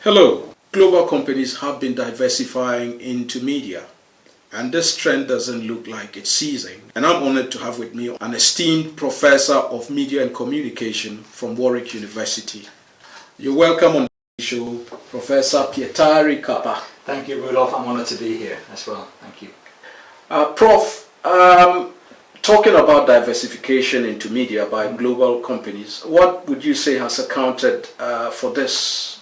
Hello. Global companies have been diversifying into media, and this trend doesn't look like it's ceasing. And I'm honored to have with me an esteemed professor of media and communication from Warwick University. You're welcome on the show, Professor Pietari Kaapa. Thank you, Rudolph. I'm honored to be here as well. Thank you. Prof, talking about diversification into media by global companies, what would you say has accounted for this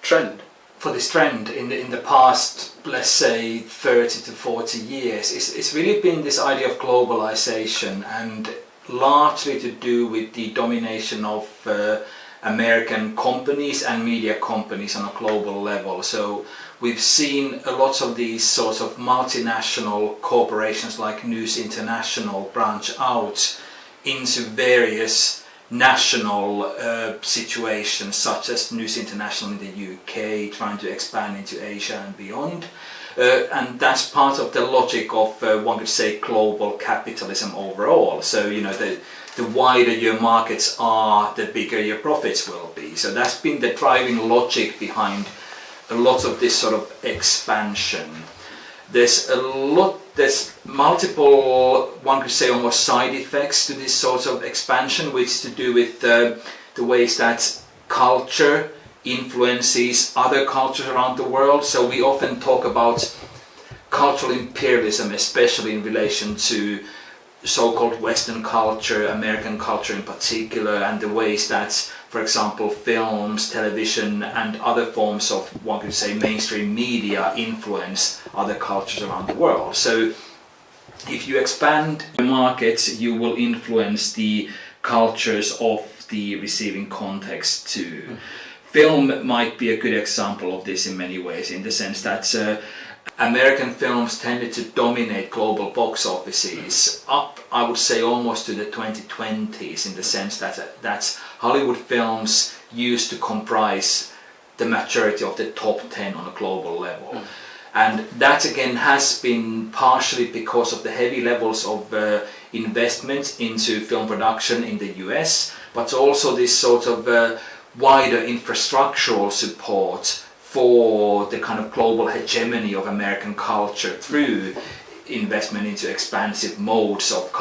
trend? For this trend in the past, let's say 30 to 40 years, it's really been this idea of globalization, and largely to do with the domination of American companies and media companies on a global level. So we've seen a lot of these sorts of multinational corporations like News International branch out into various national situations, such as News International in the UK trying to expand into Asia and beyond. And that's part of the logic of, one could say, global capitalism overall. So, you know, the wider your markets are, the bigger your profits will be. So that's been the driving logic behind a lot of this sort of expansion. There's multiple, one could say, almost side effects to this sort of expansion, which is to do with the ways that culture influences other cultures around the world. So we often talk about cultural imperialism, especially in relation to so-called Western culture, American culture in particular, and the ways that, for example, films, television and other forms of, one could say, mainstream media influence other cultures around the world. So if you expand the markets, you will influence the cultures of the receiving context too. Film might be a good example of this in many ways, in the sense that American films tended to dominate global box offices up, I would say, almost to the 2020s, in the sense that Hollywood films used to comprise the majority of the top 10 on a global level. And that again has been partially because of the heavy levels of investment into film production in the US, but also this sort of wider infrastructural support for the kind of global hegemony of American culture through investment into expansive modes of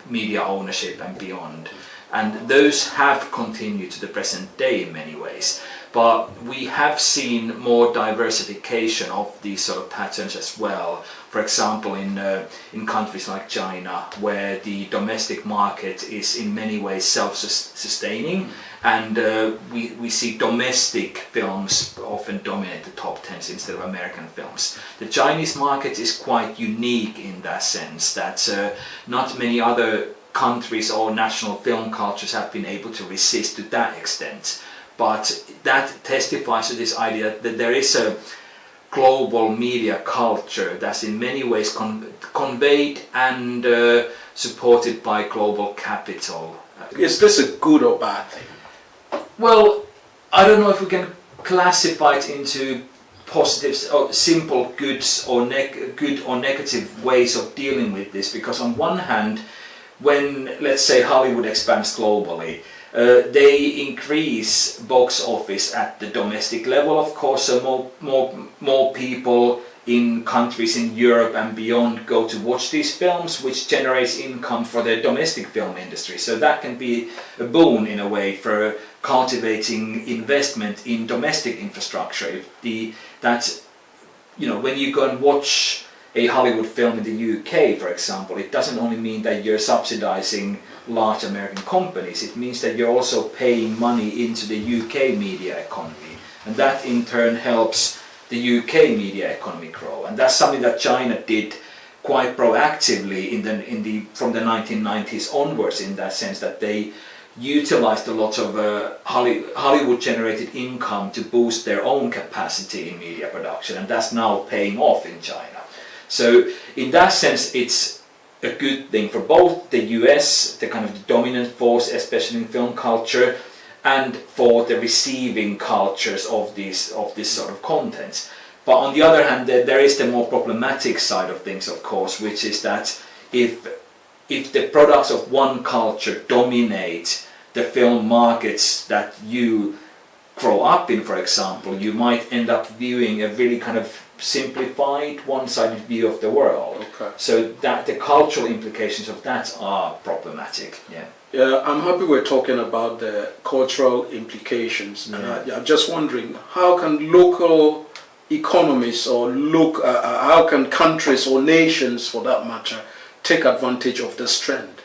media ownership and beyond. And those have continued to the present day in many ways. But we have seen more diversification of these sort of patterns as well. For example, in countries like China, where the domestic market is in many ways self-sustaining, and we see domestic films often dominate the top 10s instead of American films. The Chinese market is quite unique in that sense, that not many other countries or national film cultures have been able to resist to that extent. But that testifies to this idea that there is a global media culture that's in many ways conveyed and supported by global capital. Is this a good or bad thing? Well, I don't know if we can classify it into positives or simple goods or good or negative ways of dealing with this, because on one hand, when, let's say, Hollywood expands globally, they increase box office at the domestic level, of course, so more people in countries in Europe and beyond go to watch these films, which generates income for the domestic film industry. So that can be a boon in a way for cultivating investment in domestic infrastructure. When you go and watch a Hollywood film in the UK, for example, it doesn't only mean that you're subsidizing large American companies, it means that you're also paying money into the UK media economy, and that in turn helps the UK media economy grow. And that's something that China did quite proactively from the 1990s onwards, in that sense that they utilized a lot of Hollywood generated income to boost their own capacity in media production, and that's now paying off in China. So in that sense, it's a good thing for both the US, the kind of the dominant force, especially in film culture, and for the receiving cultures of this sort of content. But on the other hand, there is the more problematic side of things, of course, which is that if the products of one culture dominate the film markets that you grow up in, for example, you might end up viewing a really kind of simplified, one-sided view of the world. Okay. So that the cultural implications of that are problematic. Yeah. Yeah, I'm happy we're talking about the cultural implications. Yeah. And I'm just wondering, how can local economies or how can countries or nations, for that matter, take advantage of this trend?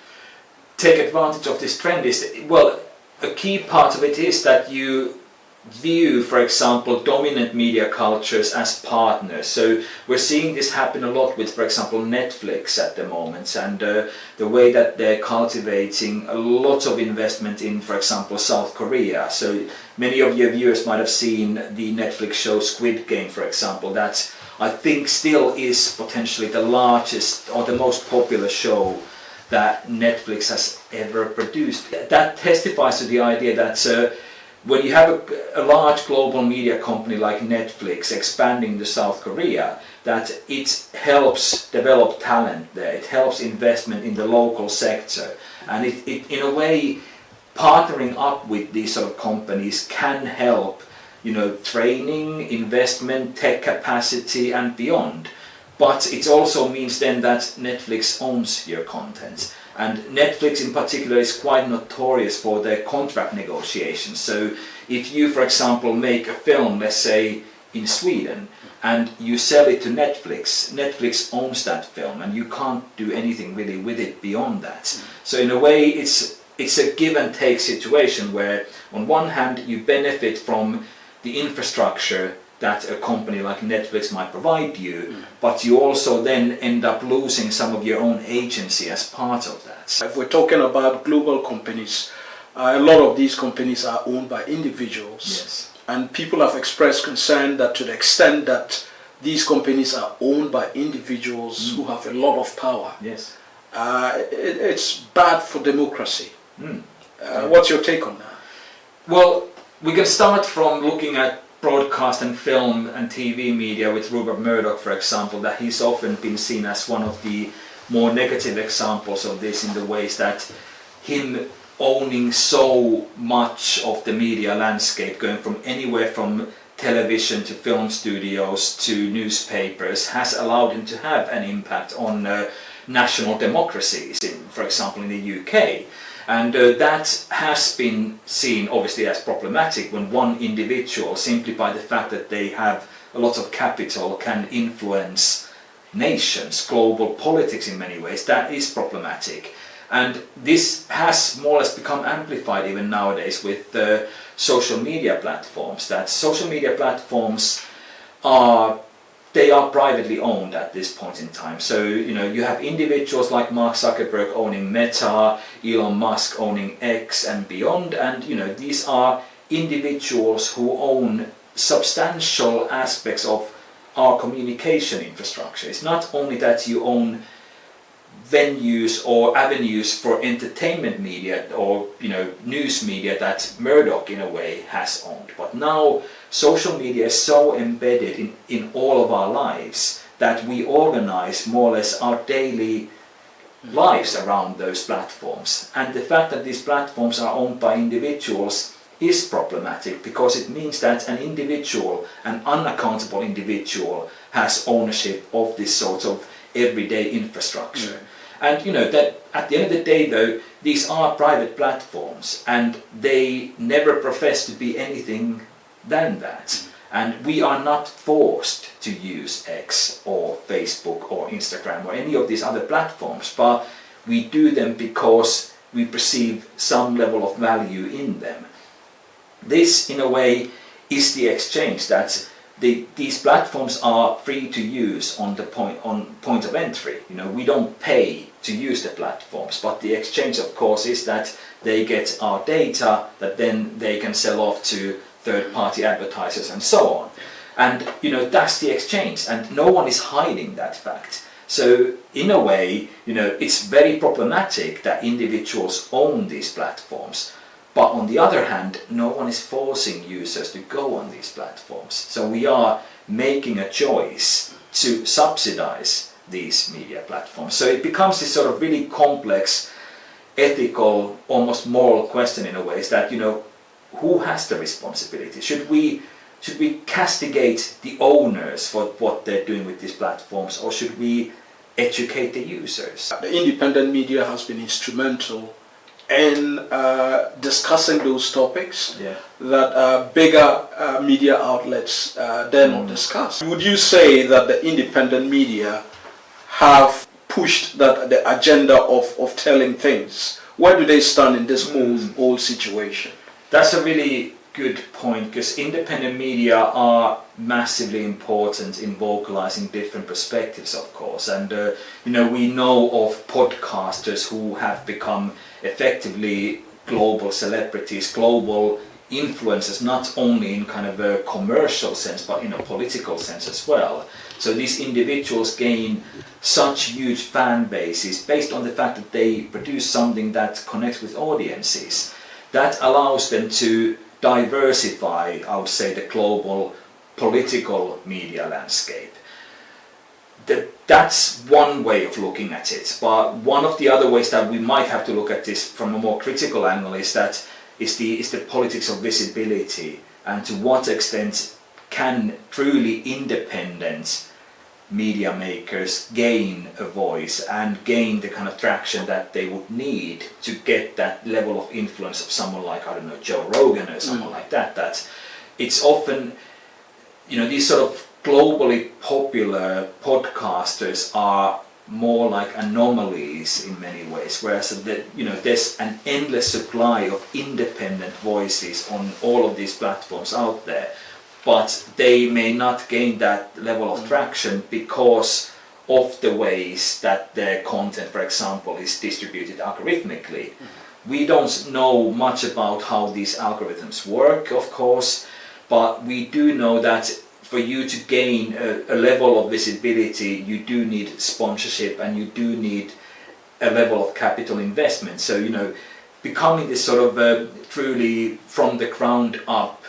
Take advantage of this trend is, well, a key part of it is that you view, for example, dominant media cultures as partners. So we're seeing this happen a lot with, for example, Netflix at the moment, and the way that they're cultivating a lot of investment in, for example, South Korea. So many of your viewers might have seen the Netflix show Squid Game, for example, that I think still is potentially the largest or the most popular show that Netflix has ever produced. That testifies to the idea that when you have a large global media company like Netflix expanding to South Korea, that it helps develop talent there, it helps investment in the local sector, and it in a way, partnering up with these sort of companies can help, you know, training, investment, tech capacity and beyond. But it also means then that Netflix owns your content. And Netflix in particular is quite notorious for their contract negotiations. So if you, for example, make a film, let's say in Sweden, and you sell it to Netflix, Netflix owns that film and you can't do anything really with it beyond that. So in a way it's a give and take situation where on one hand you benefit from the infrastructure that a company like Netflix might provide you, but you also then end up losing some of your own agency as part of that. If we're talking about global companies, a lot of these companies are owned by individuals. Yes. And people have expressed concern that to the extent that these companies are owned by individuals who have a lot of power, Yes. It's bad for democracy. What's your take on that? Well, we can start from looking at broadcast and film and TV media with Rupert Murdoch, for example, that he's often been seen as one of the more negative examples of this in the ways that him owning so much of the media landscape, going from anywhere from television to film studios to newspapers, has allowed him to have an impact on national democracies, for example in the UK. And that has been seen obviously as problematic when one individual, simply by the fact that they have a lot of capital, can influence nations, global politics in many ways. That is problematic. And this has more or less become amplified even nowadays with social media platforms. That social media platforms are privately owned at this point in time. So, you know, you have individuals like Mark Zuckerberg owning Meta, Elon Musk owning X and beyond, and, you know, these are individuals who own substantial aspects of our communication infrastructure. It's not only that you own venues or avenues for entertainment media or, you know, news media that Murdoch in a way has owned, but now social media is so embedded in all of our lives that we organize more or less our daily lives around those platforms. And the fact that these platforms are owned by individuals is problematic, because it means that an individual, an unaccountable individual, has ownership of this sort of everyday infrastructure. And you know that at the end of the day though, these are private platforms and they never profess to be anything than that. And we are not forced to use X or Facebook or Instagram or any of these other platforms, but we do them because we perceive some level of value in them. This in a way is the exchange, that these platforms are free to use on point of entry. You know, we don't pay to use the platforms, but the exchange of course is that they get our data that then they can sell off to third-party advertisers and so on. And you know, that's the exchange, and no one is hiding that fact. So in a way, you know, it's very problematic that individuals own these platforms, but on the other hand, no one is forcing users to go on these platforms. So we are making a choice to subsidize these media platforms. So it becomes this sort of really complex ethical, almost moral question in a way, is that, you know, who has the responsibility? Should we castigate the owners for what they're doing with these platforms, or should we educate the users? The independent media has been instrumental in discussing those topics that bigger media outlets dare not discuss. Would you say that the independent media have pushed the agenda of telling things? Where do they stand in this whole situation? That's a really good point, because independent media are massively important in vocalizing different perspectives, of course, and we know of podcasters who have become effectively global celebrities, global influencers, not only in kind of a commercial sense but in a political sense as well. So these individuals gain such huge fan bases based on the fact that they produce something that connects with audiences. That allows them to diversify, I would say, the global political media landscape. That's one way of looking at it, but one of the other ways that we might have to look at this from a more critical angle is the politics of visibility, and to what extent can truly independent media makers gain a voice and gain the kind of traction that they would need to get that level of influence of someone like, I don't know, Joe Rogan or someone like that. That it's often, these sort of globally popular podcasters are more like anomalies in many ways, whereas there's an endless supply of independent voices on all of these platforms out there, but they may not gain that level of traction because of the ways that their content, for example, is distributed algorithmically. We don't know much about how these algorithms work, of course, but we do know that for you to gain a level of visibility, you do need sponsorship and you do need a level of capital investment. So, becoming this sort of truly from the ground up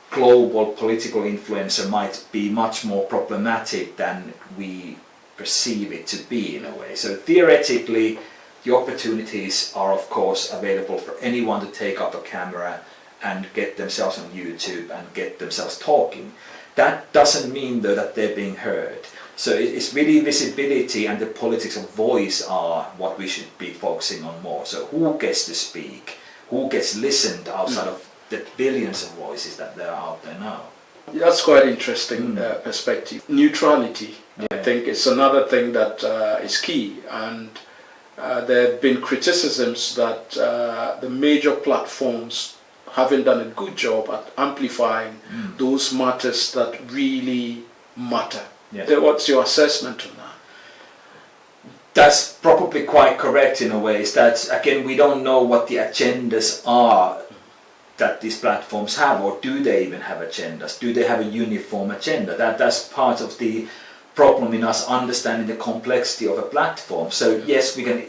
global political influencer might be much more problematic than we perceive it to be, in a way. So theoretically, the opportunities are of course available for anyone to take up a camera and get themselves on YouTube and get themselves talking. That doesn't mean though that they're being heard. So it's really visibility and the politics of voice are what we should be focusing on more. So who gets to speak? Who gets listened outside of the billions of voices that there are out there now? That's quite interesting perspective. Neutrality, I think, is another thing that is key, and there have been criticisms that the major platforms haven't done a good job at amplifying those matters that really matter. Yes. What's your assessment on that? That's probably quite correct in a way. Is that, again, we don't know what the agendas are that these platforms have, or do they even have agendas? Do they have a uniform agenda? That's part of the problem in us understanding the complexity of a platform. So yes, we can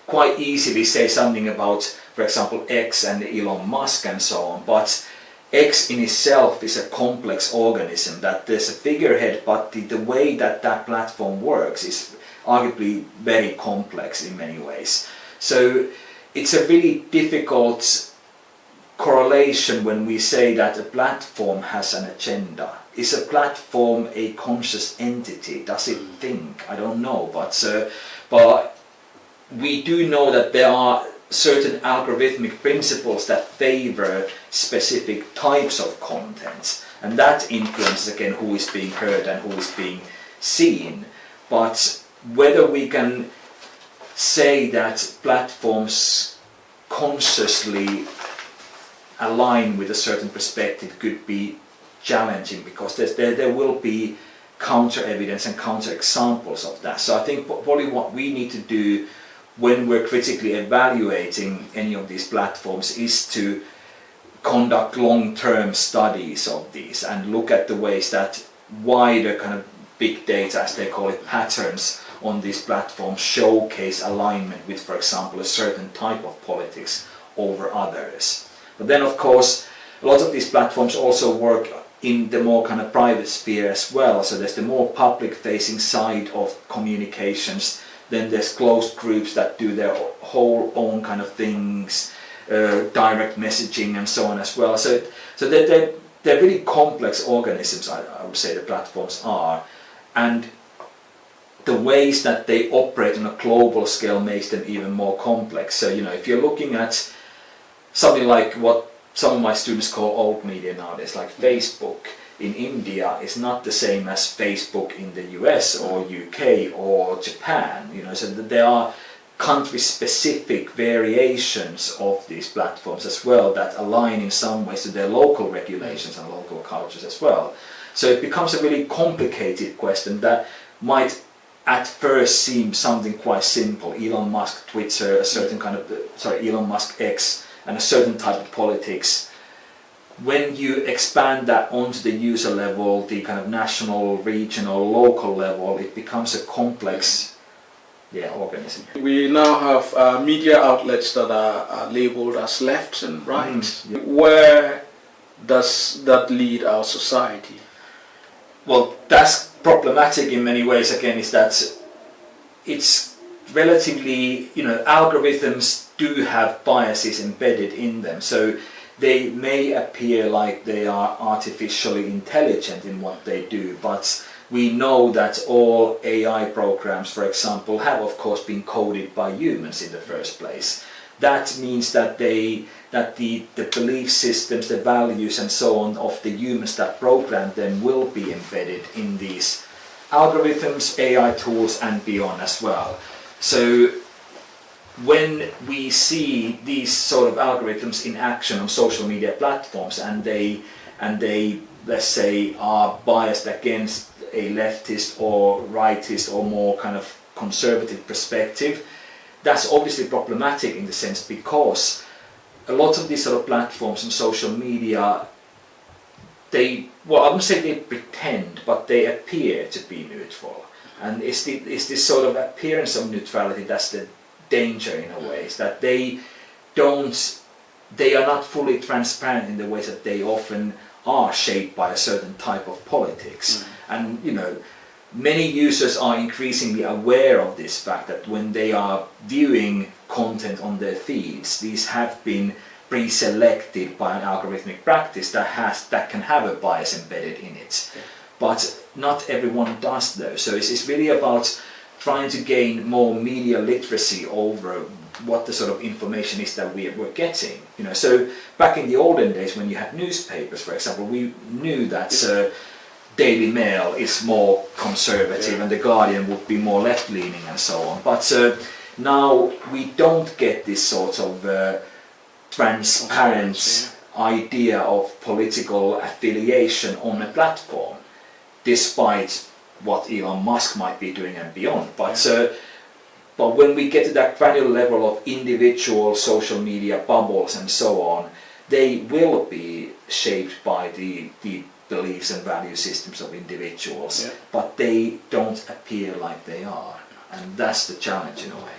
quite easily say something about, for example, X and Elon Musk and so on, but X in itself is a complex organism, that there's a figurehead, but the way that platform works is arguably very complex in many ways. So it's a really difficult correlation when we say that a platform has an agenda. Is a platform a conscious entity? Does it think? I don't know, but we do know that there are certain algorithmic principles that favor specific types of content, and that influences again who is being heard and who is being seen. But whether we can say that platforms consciously align with a certain perspective could be challenging, because there will be counter evidence and counter examples of that. So I think probably what we need to do when we're critically evaluating any of these platforms is to conduct long-term studies of these and look at the ways that wider kind of big data, as they call it, patterns on these platforms showcase alignment with, for example, a certain type of politics over others. But then of course a lot of these platforms also work in the more kind of private sphere as well. So there's the more public facing side of communications, then there's closed groups that do their whole own kind of things, direct messaging and so on as well. So they're really complex organisms, I would say the platforms are, and the ways that they operate on a global scale makes them even more complex. So if you're looking at something like what some of my students call old media nowadays, like Facebook in India is not the same as Facebook in the US or UK or Japan, so that there are country-specific variations of these platforms as well that align in some ways to their local regulations and local cultures as well. So it becomes a really complicated question that might at first seem something quite simple. Elon Musk Twitter, a certain kind of, Elon Musk X, and a certain type of politics. When you expand that onto the user level, the kind of national, regional, local level, it becomes a complex organism. We now have media outlets that are labeled as left and right. Where does that lead our society? Well, that's problematic in many ways. Again, is that it's relatively, algorithms do have biases embedded in them, so they may appear like they are artificially intelligent in what they do, but we know that all AI programs, for example, have of course been coded by humans in the first place. That means that the belief systems, the values and so on of the humans that program them will be embedded in these algorithms, AI tools and beyond as well. So when we see these sort of algorithms in action on social media platforms and they let's say are biased against a leftist or rightist or more kind of conservative perspective, that's obviously problematic in the sense because a lot of these sort of platforms and social media, I wouldn't say they pretend, but they appear to be neutral. And it's this sort of appearance of neutrality that's the danger in a way, is that they are not fully transparent in the ways that they often are shaped by a certain type of politics. And many users are increasingly aware of this fact that when they are viewing content on their feeds, these have been pre-selected by an algorithmic practice that can have a bias embedded in it. But not everyone does though. So it's really about trying to gain more media literacy over what the sort of information is that we're getting. So back in the olden days when you had newspapers, for example, we knew that Daily Mail is more conservative and the Guardian would be more left-leaning and so on. But now we don't get this sort of transparent idea of political affiliation on a platform, despite what Elon Musk might be doing and beyond. But when we get to that granular level of individual social media bubbles and so on, they will be shaped by the beliefs and value systems of individuals, but they don't appear like they are, and that's the challenge in a way.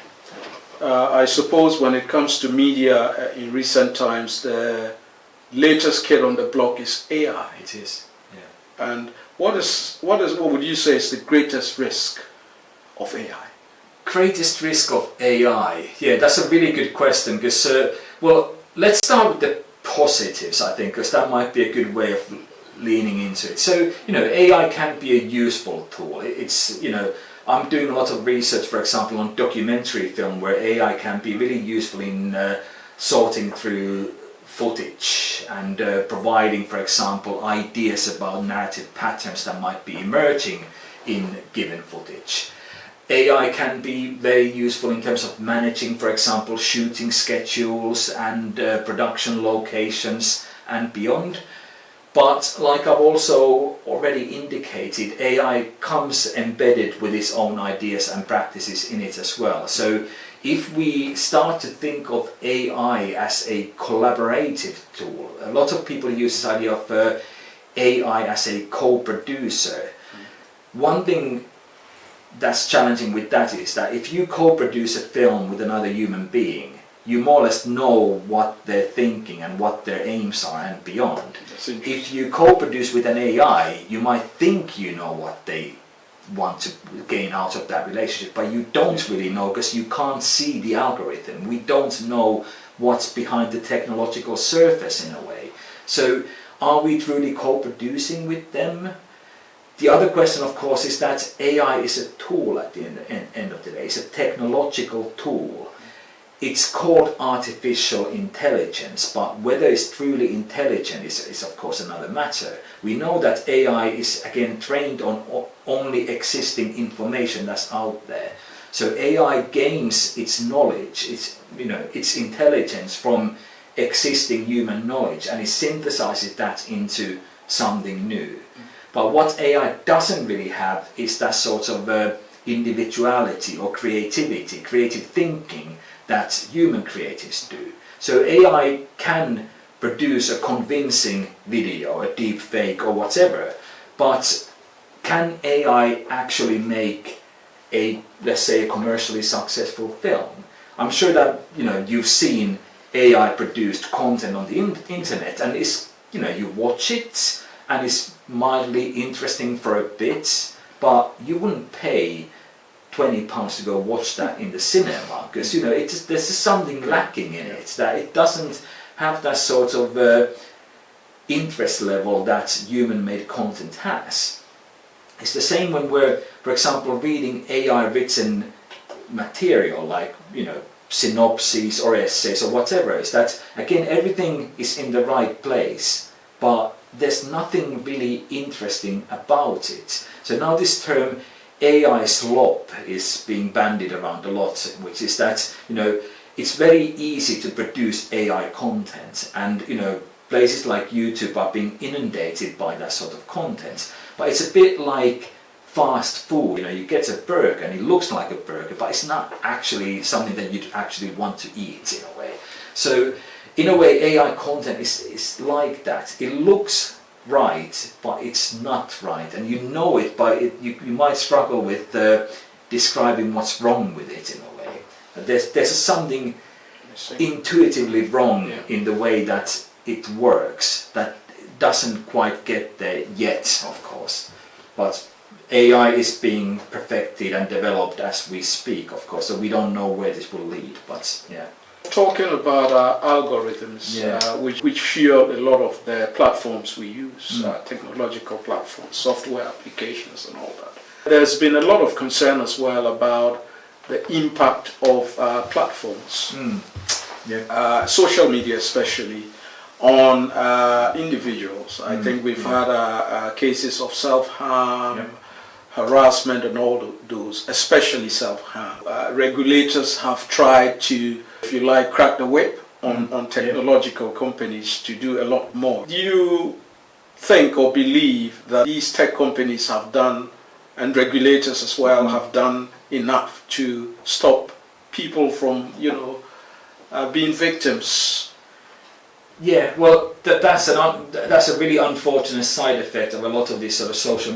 I suppose when it comes to media in recent times, the latest kid on the block is AI. It is, And what would you say is the greatest risk of AI? Greatest risk of AI? Yeah, that's a really good question, because let's start with the positives, I think, because that might be a good way of leaning into it. So, AI can be a useful tool. It's, I'm doing a lot of research, for example, on documentary film, where AI can be really useful in sorting through footage and providing, for example, ideas about narrative patterns that might be emerging in given footage. AI can be very useful in terms of managing, for example, shooting schedules and production locations and beyond. But like I've also already indicated, AI comes embedded with its own ideas and practices in it as well. So if we start to think of AI as a collaborative tool, a lot of people use this idea of AI as a co-producer. One thing that's challenging with that is that if you co-produce a film with another human being, you more or less know what they're thinking and what their aims are and beyond. If you co-produce with an AI, you might think you know what they want to gain out of that relationship, but you don't really know because you can't see the algorithm. We don't know what's behind the technological surface in a way. So are we truly co-producing with them? The other question, of course, is that AI is a tool at the end of the day. It's a technological tool. It's called artificial intelligence, but whether it's truly intelligent is of course another matter. We know that AI is again trained on only existing information that's out there. So AI gains its knowledge, its intelligence from existing human knowledge, and it synthesizes that into something new. But what AI doesn't really have is that sort of individuality or creativity, creative thinking that human creatives do. So AI can produce a convincing video, a deep fake or whatever, but can AI actually make let's say a commercially successful film? I'm sure that you've seen AI produced content on the internet, and you watch it and it's mildly interesting for a bit, but you wouldn't pay £20 to go watch that in the cinema, because there's just something lacking in it, that it doesn't have that sort of interest level that human-made content has. It's the same when we're, for example, reading AI-written material like synopses or essays or whatever. Is that again everything is in the right place, but there's nothing really interesting about it. So now this term AI slop is being bandied around a lot, which is that it's very easy to produce AI content, and places like YouTube are being inundated by that sort of content. But it's a bit like fast food. You get a burger and it looks like a burger, but it's not actually something that you'd actually want to eat in a way. So in a way, AI content is like that. It looks right, but it's not right, and you know it, but you might struggle with describing what's wrong with it in a way. There's something intuitively wrong in the way that it works that doesn't quite get there yet, of course. But AI is being perfected and developed as we speak, of course, so we don't know where this will lead, but yeah. Talking about algorithms, which fuel a lot of the platforms we use, technological platforms, software applications and all that. There's been a lot of concern as well about the impact of platforms, social media especially, on individuals. I think we've had cases of self-harm, harassment and all those, especially self-harm. Regulators have tried to, if you like, crack the whip on technological companies to do a lot more. Do you think or believe that these tech companies have done, and regulators as well, have done enough to stop people from, being victims? Yeah, well, that's a really unfortunate side effect of a lot of these sort of social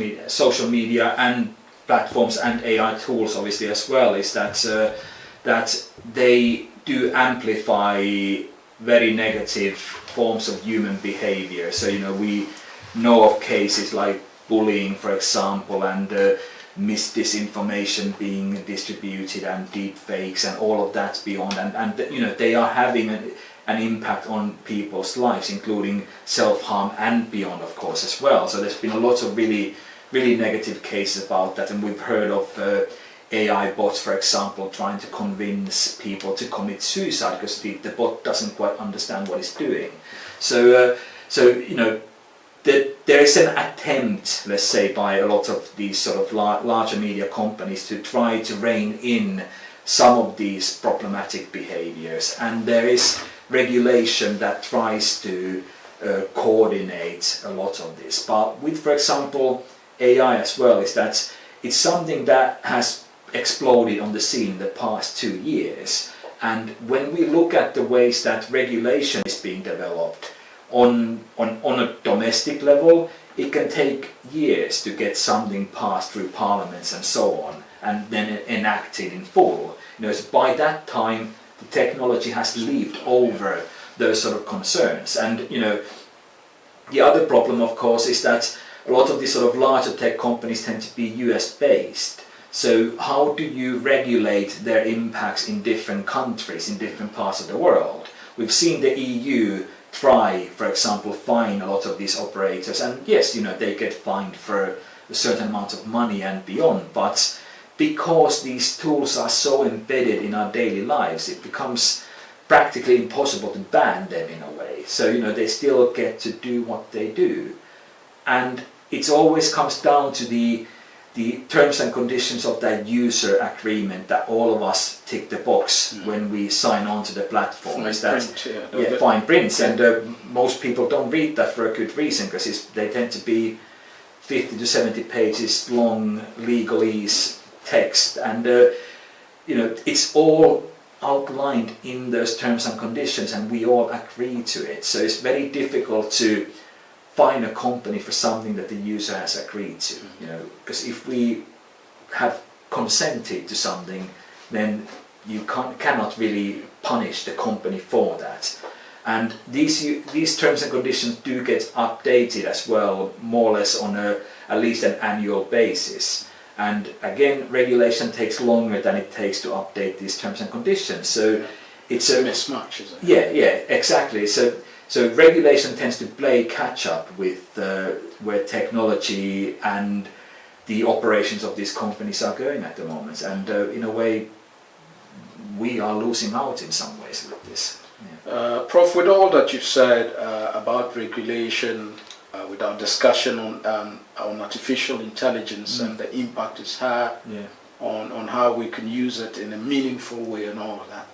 media and platforms and AI tools, obviously as well, is that they do amplify very negative forms of human behavior. So we know of cases like bullying, for example, and disinformation being distributed, and deep fakes and all of that beyond, and they are having an impact on people's lives, including self-harm and beyond, of course, as well. So there's been a lot of really negative cases about that, and we've heard of AI bots, for example, trying to convince people to commit suicide because the bot doesn't quite understand what it's doing. So there is an attempt, let's say, by a lot of these sort of larger media companies to try to rein in some of these problematic behaviors, and there is regulation that tries to coordinate a lot of this. But with, for example, AI as well, is that it's something that has exploded on the scene in the past 2 years, and when we look at the ways that regulation is being developed on a domestic level, it can take years to get something passed through parliaments and so on, and then enacted in full. So by that time the technology has leaped over those sort of concerns. And the other problem, of course, is that a lot of these sort of larger tech companies tend to be US based. So how do you regulate their impacts in different countries, in different parts of the world? We've seen the EU try, for example, fine a lot of these operators, and yes, they get fined for a certain amount of money and beyond, but because these tools are so embedded in our daily lives, it becomes practically impossible to ban them in a way. So, they still get to do what they do. And it always comes down to the terms and conditions of that user agreement that all of us tick the box when we sign on to the platform. Fine print. And most people don't read that for a good reason, because they tend to be 50 to 70 pages long legalese text, and it's all outlined in those terms and conditions, and we all agree to it. So it's very difficult to fine a company for something that the user has agreed to, because if we have consented to something, then you cannot really punish the company for that. And these terms and conditions do get updated as well, more or less on at least an annual basis. And again, regulation takes longer than it takes to update these terms and conditions. So it's a mismatch, isn't it? Yeah, exactly. So regulation tends to play catch up with where technology and the operations of these companies are going at the moment. And in a way, we are losing out in some ways with this. Yeah. Prof, with all that you've said about regulation, with our discussion on artificial intelligence and the impact it's had on how we can use it in a meaningful way and all of that,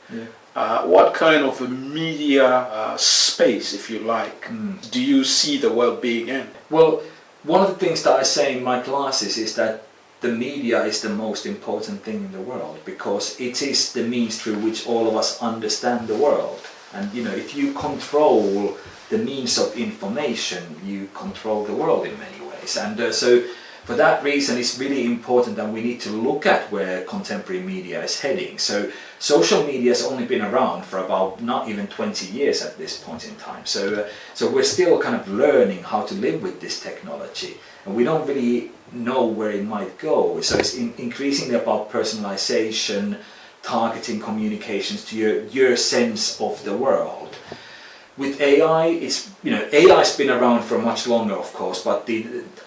what kind of a media space, if you like, do you see the world being in? Well, one of the things that I say in my classes is that the media is the most important thing in the world, because it is the means through which all of us understand the world. And if you control the means of information, you control the world in many ways. And so for that reason, it's really important that we need to look at where contemporary media is heading. So social media has only been around for about not even 20 years at this point in time. So we're still kind of learning how to live with this technology, and we don't really know where it might go. So it's increasingly about personalization, targeting communications to your sense of the world. With AI, AI's been around for much longer, of course, but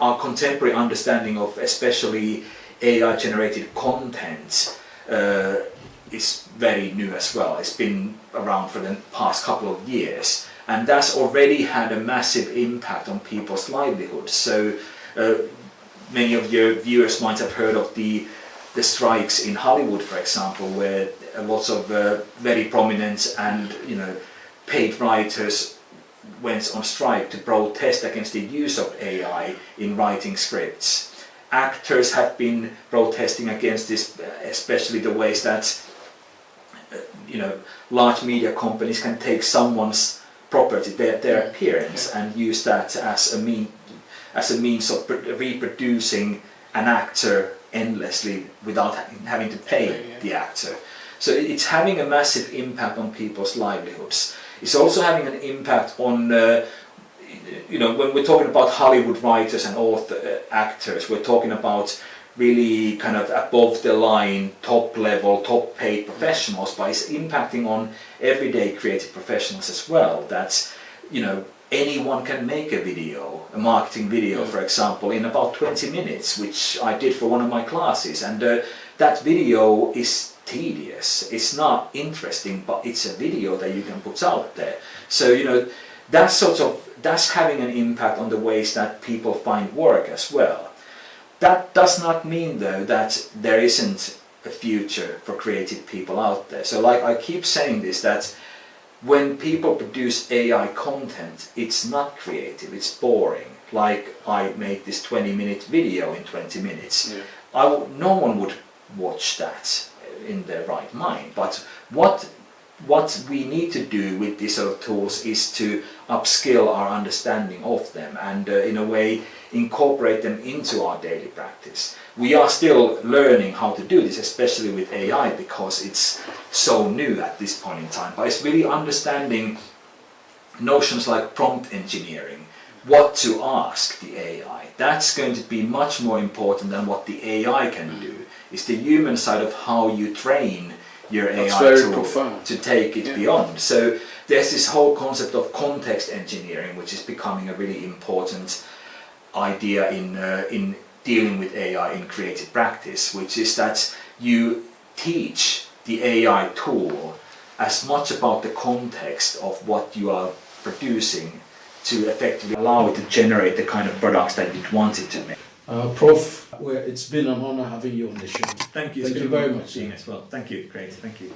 our contemporary understanding of especially AI-generated content is very new as well. It's been around for the past couple of years, and that's already had a massive impact on people's livelihoods. So many of your viewers might have heard of the strikes in Hollywood, for example, where lots of very prominent and paid writers went on strike to protest against the use of AI in writing scripts. Actors have been protesting against this, especially the ways that large media companies can take someone's property, their appearance, and use that as a means of reproducing an actor endlessly without having to pay the actor. So it's having a massive impact on people's livelihoods. It's also having an impact on, when we're talking about Hollywood writers and actors, we're talking about really kind of above the line, top level, top paid professionals, but it's impacting on everyday creative professionals as well. That's, anyone can make a video, a marketing video, for example, in about 20 minutes, which I did for one of my classes, and that video is tedious. It's not interesting, but it's a video that you can put out there. So that's having an impact on the ways that people find work as well. That does not mean though that there isn't a future for creative people out there. So like I keep saying this, that when people produce AI content, it's not creative, it's boring. Like I made this 20-minute video in 20 minutes. No one would watch that in their right mind. But what we need to do with these sort of tools is to upskill our understanding of them and in a way incorporate them into our daily practice. We are still learning how to do this, especially with AI, because it's so new at this point in time. But it's really understanding notions like prompt engineering, what to ask the AI, That's going to be much more important than what the AI can do. It's the human side of how you train your AI to take it beyond. So there's this whole concept of context engineering, which is becoming a really important idea in dealing with AI in creative practice, which is that you teach the AI tool as much about the context of what you are producing to effectively allow it to generate the kind of products that you want it to make. Prof, it's been an honor having you on the show. Thank you. Thank you very much. As well. Thank you. Great. Thank you.